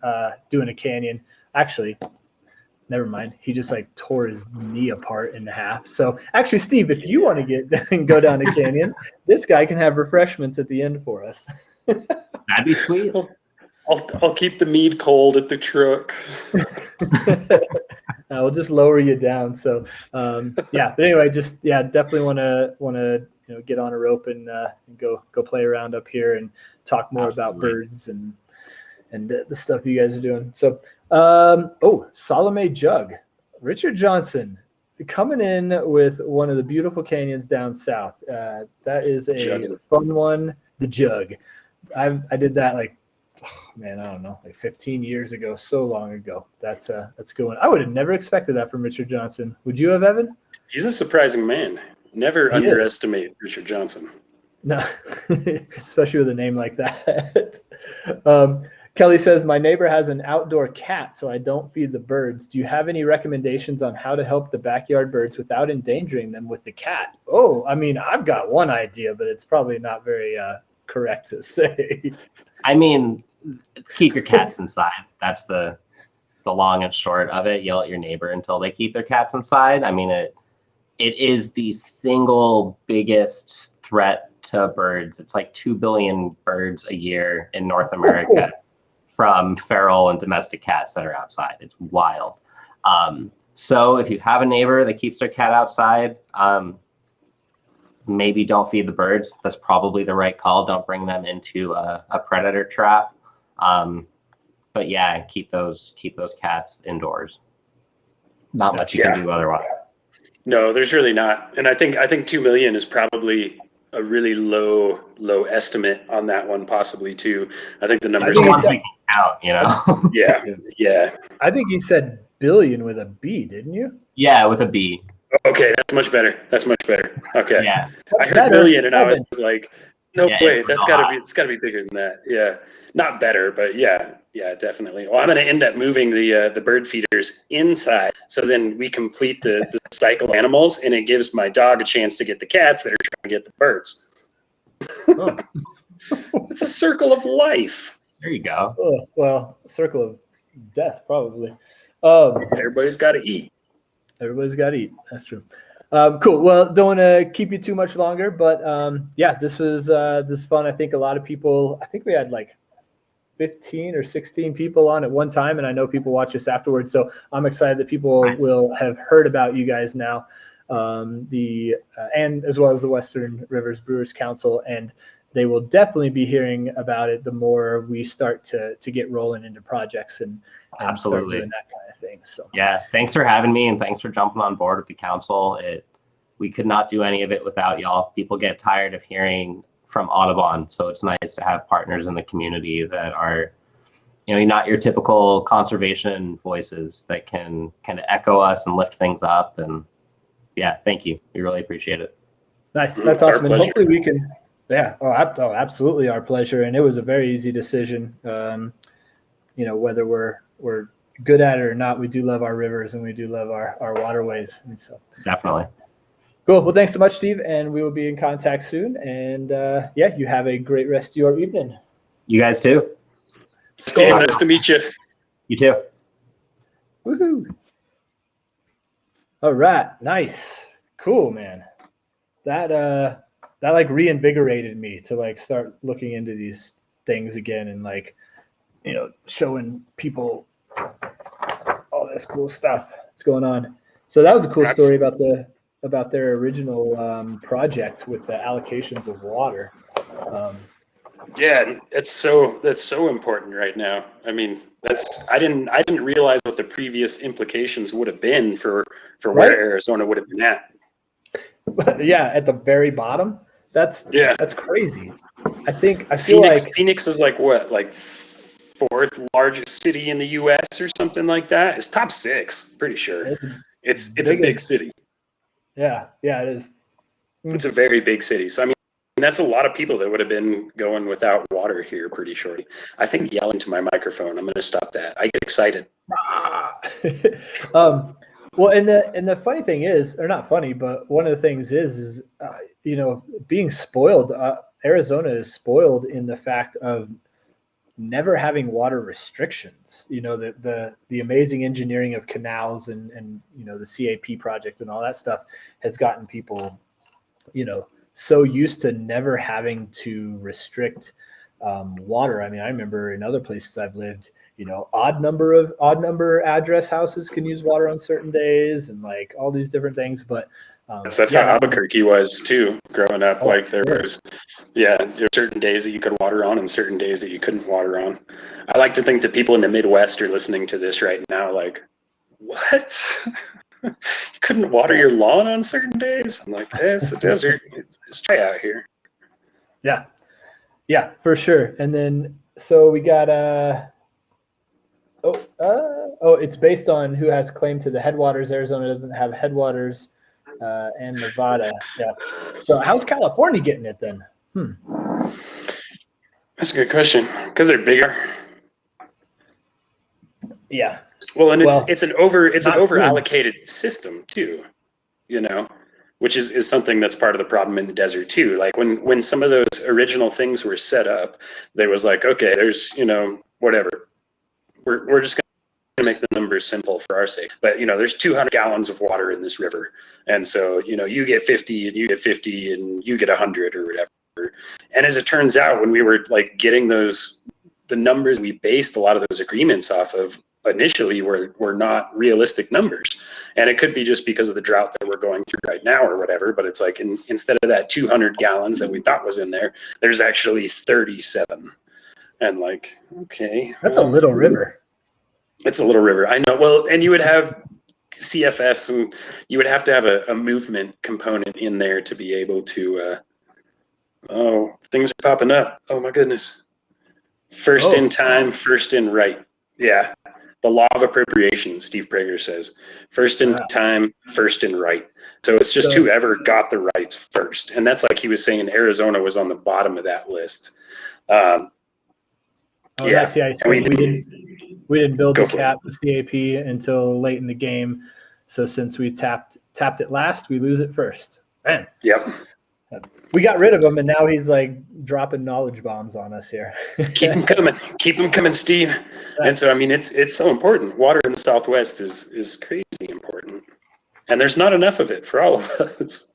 doing a canyon. Actually, never mind. He just like tore his knee apart in half. So actually, Steve, if you want to get and go down a canyon, this guy can have refreshments at the end for us. That'd be sweet. I'll keep the mead cold at the truck. We'll just lower you down. So yeah, but anyway, just definitely want to get on a rope and go play around up here and talk more about birds and the stuff you guys are doing. So Salome Jug, Richard Johnson coming in with one of the beautiful canyons down south. That is a fun one. The Jug. I did that like, I don't know, like 15 years ago, so long ago. That's a good one. I would have never expected that from Richard Johnson. Would you have, Evan? He's a surprising man. Never underestimate Richard Johnson. No, especially with a name like that. Kelly says, my neighbor has an outdoor cat, so I don't feed the birds. Do you have any recommendations on how to help the backyard birds without endangering them with the cat? Oh, I mean, I've got one idea, but it's probably not very correct to say. I mean, keep your cats inside. That's the long and short of it. Yell at your neighbor until they keep their cats inside. I mean, it is the single biggest threat to birds. It's like 2 billion birds a year in North America from feral and domestic cats that are outside. It's wild. So if you have a neighbor that keeps their cat outside, maybe don't feed the birds. That's probably the right call. Don't bring them into a predator trap. But yeah, keep those cats indoors. Not much you can do otherwise. No, there's really not. And I think 2 million is probably a really low estimate on that one, possibly too. I think the numbers out, Yeah. I think you said billion with a B, didn't you? Yeah, with a B. Okay, that's much better. Okay. Yeah. I heard million and I was like, no way, it's gotta be bigger than that. Yeah. Not better, but yeah, definitely. Well, I'm gonna end up moving the bird feeders inside, so then we complete the cycle of animals, and it gives my dog a chance to get the cats that are trying to get the birds. Oh. It's a circle of life. There you go. Oh, well, circle of death, probably. Everybody's got to eat. Everybody's got to eat. That's true. Cool. Well, don't want to keep you too much longer, but this was fun. I think a lot of people. I think we had like 15 or 16 people on at one time, and I know people watch us afterwards. So I'm excited that people will have heard about you guys now, and as well as the Western Rivers Brewers Council, and they will definitely be hearing about it the more we start to get rolling into projects and absolutely start doing that kind of thing. So yeah, thanks for having me and thanks for jumping on board with the council. We could not do any of it without y'all. People get tired of hearing from Audubon, so it's nice to have partners in the community that are, not your typical conservation voices that can kind of echo us and lift things up. And yeah, thank you. We really appreciate it. Nice. That's awesome. And hopefully we can. Yeah. Oh, absolutely our pleasure. And it was a very easy decision. Whether we're good at it or not, we do love our rivers and we do love our waterways. And so definitely. Cool. Well, thanks so much, Steve. And we will be in contact soon. And you have a great rest of your evening. You guys too. Steve, nice to meet you. You too. Woohoo. All right. Nice. Cool, man. That like reinvigorated me to like start looking into these things again and like showing people all this cool stuff that's going on. So that was a cool story about their original project with the allocations of water. Yeah, that's so important right now. I mean, I didn't realize what the previous implications would have been for where Arizona would have been at. Yeah, at the very bottom. That's crazy. I feel like Phoenix is like what, like fourth largest city in the U.S. or something like that. It's top 6, pretty sure. It's a big city. Yeah, it is. It's a very big city. So I mean, that's a lot of people that would have been going without water here pretty shortly. I think yelling to my microphone. I'm going to stop that. I get excited. Well, and the funny thing is, or not funny, but one of the things is being spoiled. Arizona is spoiled in the fact of never having water restrictions. The amazing engineering of canals and the CAP project and all that stuff has gotten people, so used to never having to restrict water. I mean, I remember in other places I've lived, odd number address houses can use water on certain days and like all these different things. But that's how Albuquerque was too, growing up. Like there was certain days that you could water on and certain days that you couldn't water on. I like to think that people in the Midwest are listening to this right now, like, what? You couldn't water your lawn on certain days? I'm like, it's the desert. It's dry out here. Yeah, for sure. And then so we got it's based on who has claim to the headwaters. Arizona doesn't have headwaters, and Nevada. Yeah. So how's California getting it then? That's a good question. Because they're bigger. Yeah. Well, and it's an over allocated system too, which is something that's part of the problem in the desert too. Like when some of those original things were set up, there was like, okay, there's, whatever. We're just going to make the numbers simple for our sake. But, there's 200 gallons of water in this river. And so, you get 50 and you get 50 and you get 100 or whatever. And as it turns out, when we were like getting the numbers we based a lot of those agreements off of initially were not realistic numbers. And it could be just because of the drought that we're going through right now or whatever. But it's like instead of that 200 gallons that we thought was in there, there's actually 37. And like, okay. That's a little river. It's a little river. I know. Well, and you would have CFS and you would have to have a movement component in there to be able to, things are popping up. Oh my goodness. First in time, first in right. Yeah. The law of appropriation, Steve Prager says. First in time, first in right. So it's just whoever got the rights first. And that's like he was saying Arizona was on the bottom of that list. Nice. Yeah. We didn't build the CAP until late in the game. So since we tapped it last, we lose it first. Man. Yep. We got rid of him, and now he's like dropping knowledge bombs on us here. Keep them coming, Steve. And so, I mean, it's so important. Water in the Southwest is crazy important, and there's not enough of it for all of us.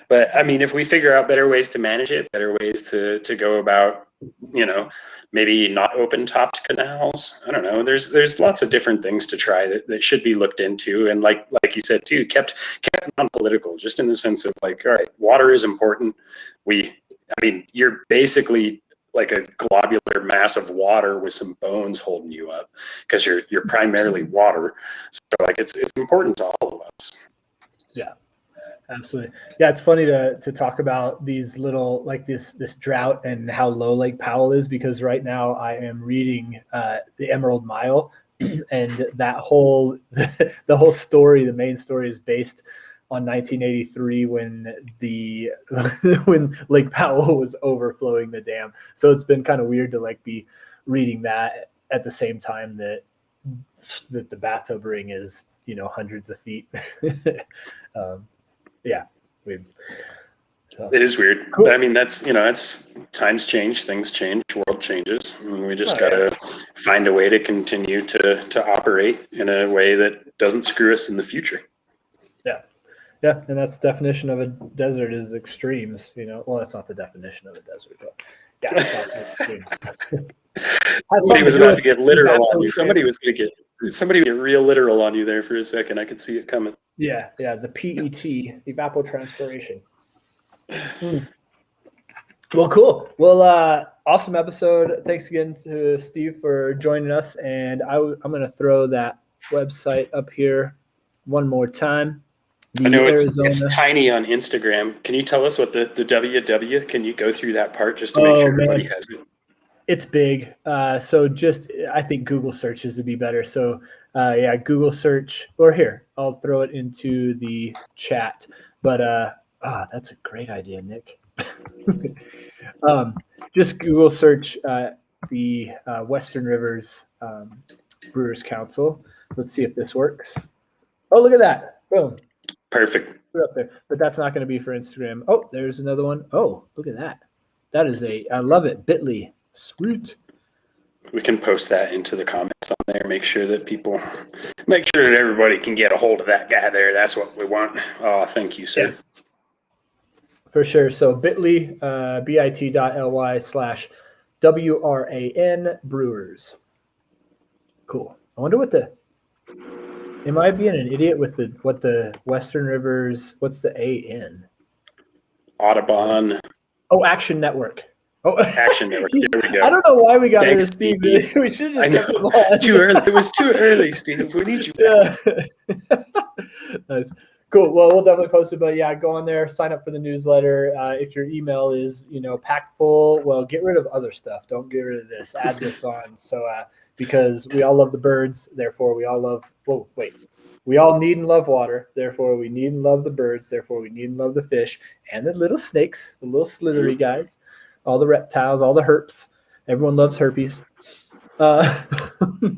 But I mean, if we figure out better ways to manage it, better ways to go about, maybe not open topped canals. I don't know. There's lots of different things to try that should be looked into. And like you said too, kept non-political, just in the sense of like, all right, water is important. You're basically like a globular mass of water with some bones holding you up because you're primarily water. So like it's important to all of us. Yeah. Absolutely. Yeah, it's funny to talk about these little, like this drought and how low Lake Powell is, because right now I am reading the Emerald Mile, and that whole the whole story, the main story, is based on 1983 when Lake Powell was overflowing the dam. So it's been kind of weird to like be reading that at the same time that the bathtub ring is hundreds of feet. Yeah, weird. So. It is weird. Cool. But I mean, that's times change, things change, world changes. And we just gotta find a way to continue to operate in a way that doesn't screw us in the future. Yeah, and that's the definition of a desert is extremes. Well, that's not the definition of a desert, but yeah, extremes. Somebody was about to get literal on you. evapotranspiration. Somebody would get real literal on you there for a second. I could see it coming. Yeah, the PET, evapotranspiration. Well, cool. Well, awesome episode. Thanks again to Steve for joining us. And I'm going to throw that website up here one more time. I know it's tiny on Instagram. Can you tell us what the WW? Can you go through that part just to make sure everybody has it? It's big. So I think Google searches would be better. So Google search, or here, I'll throw it into the chat. But that's a great idea, Nick. Just Google search the Western Rivers Brewers Council. Let's see if this works. Oh, look at that. Boom. Perfect. Put it up there. But that's not going to be for Instagram. Oh, there's another one. Oh, look at that. That is I love it. Bitly. Sweet. We can post that into the comments on there. Make sure that everybody can get a hold of that guy there. That's what we want. Oh, thank you, sir. Yeah. For sure. So bit.ly, bit.ly/WRAN Brewers. Cool. I wonder am I being an idiot with what the Western Rivers, what's the A in? Audubon. Oh, Action Network. Oh, Action Network. There we go. I don't know why we got rid of Thanks, Steve. Steve. We should just I know. Too early. It was too early, Steve. We need you back. Yeah. Nice. Cool. Well, we'll definitely post it, but yeah, go on there, sign up for the newsletter. If your email is, packed full, well, get rid of other stuff. Don't get rid of this. Add this on. So, because we all love the birds, therefore we all love. Whoa, wait. We all need and love water, therefore we need and love the birds, therefore we need and love the fish and the little snakes, the little slithery guys, all the reptiles, all the herps. Everyone loves herpes. I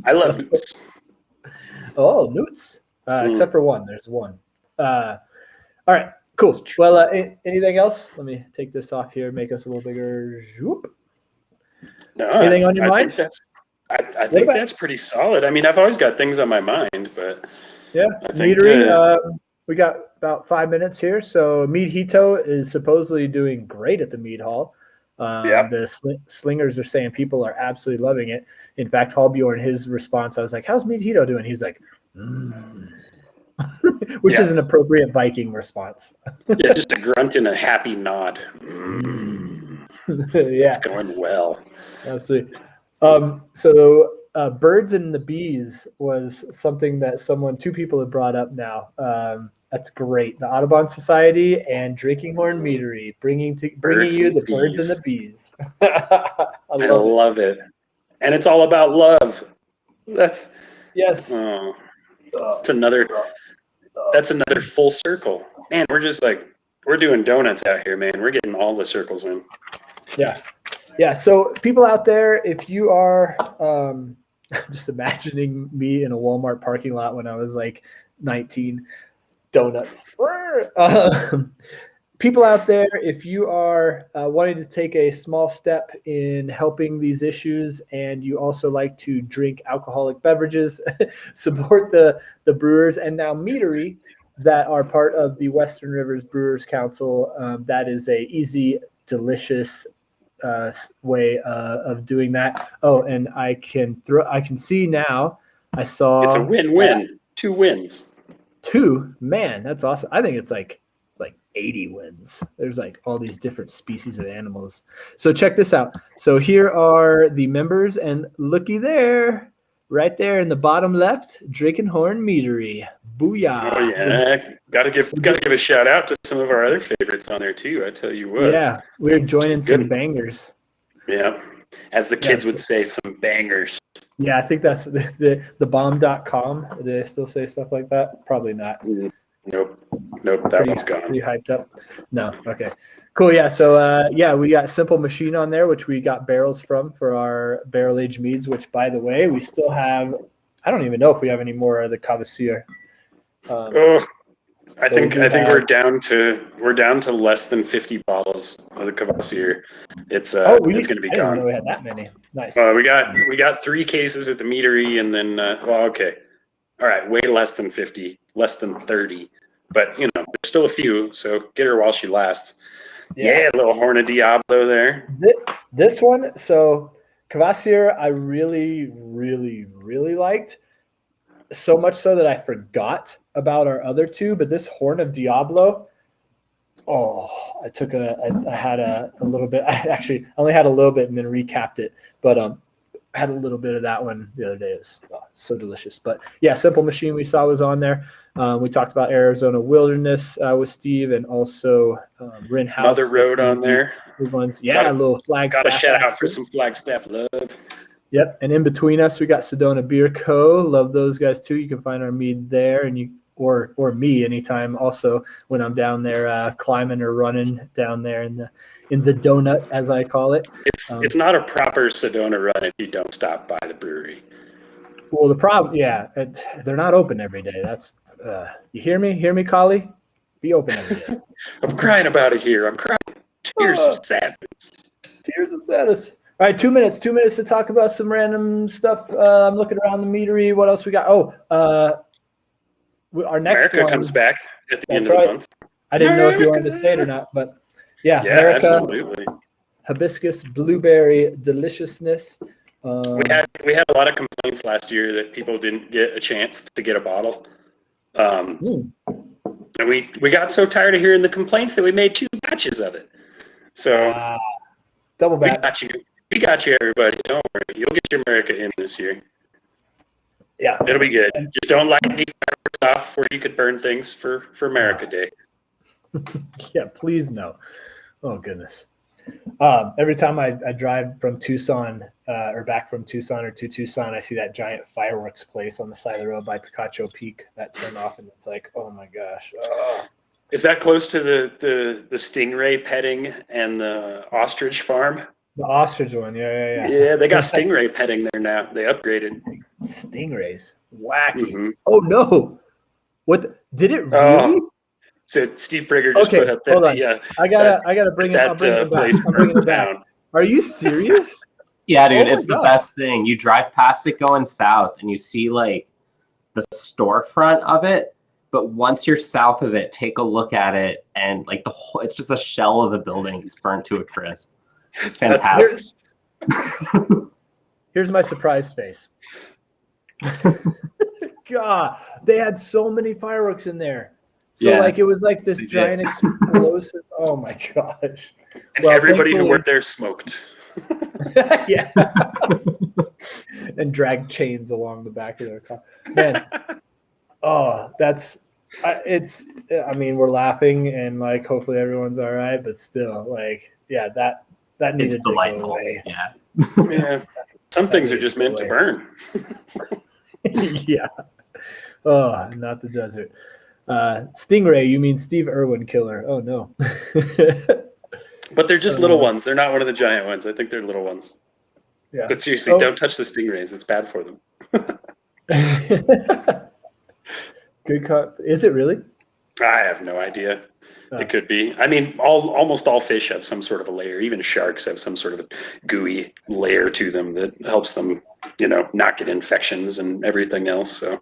love newts. Oh, newts. Except for one. There's one. All right, cool. Well, anything else? Let me take this off here, make us a little bigger. Zoop. No, anything on your mind? I think that's pretty solid. I mean, I've always got things on my mind, but yeah, Meadery. We got about 5 minutes here. So Mead Hito is supposedly doing great at the Mead Hall. The slingers are saying people are absolutely loving it. In fact, Hallbjorn, his response, I was like, "How's Mead Hito doing?" He's like, which is an appropriate Viking response. Yeah, just a grunt and a happy nod. Yeah, it's going well. Absolutely. So birds and the bees was something that two people have brought up now. That's great. The Audubon Society and Drinking Horn Meadery bringing you the birds and the bees. I love it. And it's all about love. That's another full circle. Man, we're doing donuts out here, man. We're getting all the circles in. Yeah. Yeah. So people out there, if you are just imagining me in a Walmart parking lot when I was like 19, donuts. People out there, if you are wanting to take a small step in helping these issues and you also like to drink alcoholic beverages, support the brewers and now Meadery that are part of the Western Rivers Brewers Council. That is a easy, delicious way of doing that. Oh, and I can see now. I saw it's a win-win. 2 wins. 2, man, that's awesome. I think it's like 80 wins. There's like all these different species of animals. So check this out. So here are the members, and looky there, right there in the bottom left, Drinking Horn Meadery. Booyah! Oh yeah, gotta give a shout out to some of our other favorites on there too. I tell you what. Yeah, we're joining some bangers. Yeah, as the kids would say, some bangers. Yeah, I think that's the bomb.com. Do they still say stuff like that? Probably not. Nope, that one's gone. Pretty hyped up? No, okay. Cool, yeah. So, we got Simple Machine on there, which we got barrels from for our barrel-aged meads, which, by the way, we still have – I don't even know if we have any more of the Cavassier. I think we're down to less than 50 bottles of the Cavassier. It's going to be gone. I didn't know we had that many. Nice. We got 3 cases at the Meadery, and then okay, all right, way less than 50, less than 30, but there's still a few. So get her while she lasts. Yeah, a little Horn of Diablo there. This one. So Kvasir, I really, really, really liked. So much so that I forgot about our other two, but this Horn of Diablo, I had a little bit. I actually only had a little bit and then recapped it, but had a little bit of that one the other day. It was so delicious. But yeah, Simple Machine we saw was on there. We talked about Arizona Wilderness with Steve, and also Rin House. Mother Road on there. Ones. Yeah, a little Flagstaff. Got a shout out for some Flagstaff love. Yep, and in between us, we got Sedona Beer Co. Love those guys too. You can find our mead there, and you or me anytime. Also, when I'm down there climbing or running down there in the donut, as I call it. It's not a proper Sedona run if you don't stop by the brewery. Well, the problem, they're not open every day. That's you hear me, Collie? Be open every day. I'm crying about it here. I'm crying tears of sadness. Tears of sadness. All right, 2 minutes. 2 minutes to talk about some random stuff. I'm looking around the meadery. What else we got? Our next America one comes back at the end of the month. I didn't know if you wanted to say it or not, but yeah, America, absolutely. Hibiscus blueberry deliciousness. We had a lot of complaints last year that people didn't get a chance to get a bottle. And we got so tired of hearing the complaints that we made 2 batches of it. So double batch. We got you, everybody. Don't worry. You'll get your America in this year. Yeah. It'll be good. Just don't light any fireworks off where you could burn things for America Day. Yeah, please no. Oh, goodness. Every time I drive from Tucson or back from Tucson or to Tucson, I see that giant fireworks place on the side of the road by Picacho Peak that turn off, and it's like, oh, my gosh. Is that close to the stingray petting and the ostrich farm? The ostrich one, yeah. Yeah, they got stingray petting there now. They upgraded. Stingrays, wacky. Mm-hmm. Oh no! What did it really? So Steve Prager just put up that. Hold on. I gotta bring it. I'm bringing it back. Are you serious? Yeah, dude, it's the best thing. You drive past it going south, and you see like the storefront of it. But once you're south of it, take a look at it, and like it's just a shell of the building. It's burnt to a crisp. It's fantastic. Here's my surprise face. God, they had so many fireworks in there. So it was like this giant explosive. Oh my gosh. And everybody who worked there smoked. Yeah. And dragged chains along the back of their car. Man. Oh, we're laughing and like hopefully everyone's all right, but still that needed to go away. Yeah. Some things are just meant to burn. Yeah. Oh, not the desert. Stingray, you mean Steve Irwin killer. Oh no. But they're just little ones. They're not one of the giant ones. I think they're little ones. Yeah. But seriously, don't touch the stingrays. It's bad for them. Good cut. Is it really? I have no idea. It could be. I mean, almost all fish have some sort of a layer. Even sharks have some sort of a gooey layer to them that helps them, not get infections and everything else. So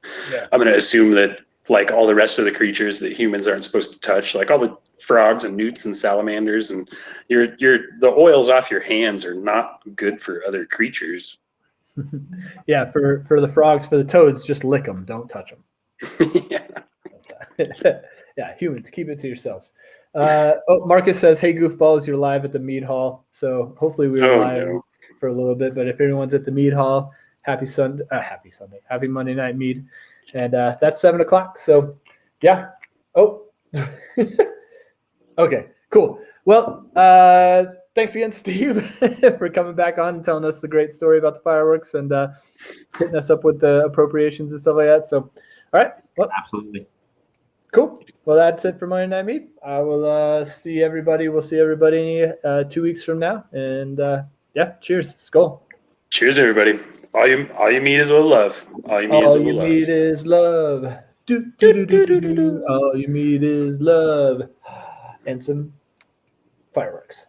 I'm going to assume that like all the rest of the creatures that humans aren't supposed to touch, like all the frogs and newts and salamanders, and the oils off your hands are not good for other creatures. Yeah, for the frogs, for the toads, just lick them. Don't touch them. Yeah, humans, keep it to yourselves. Marcus says, "Hey, goofballs, you're live at the Mead Hall." So hopefully we were live for a little bit. But if anyone's at the Mead Hall, happy Monday night, Mead. And that's 7:00. So yeah. Oh, okay, cool. Well, thanks again, Steve, for coming back on and telling us the great story about the fireworks and hitting us up with the appropriations and stuff like that. So, all right. Well, absolutely. Cool. Well, that's it for Monday Night Mead. I will see everybody. We'll see everybody 2 weeks from now. And cheers. Skol. Cheers, everybody. All you meat is a little love. All you meat is love. All you meat is love. And some fireworks.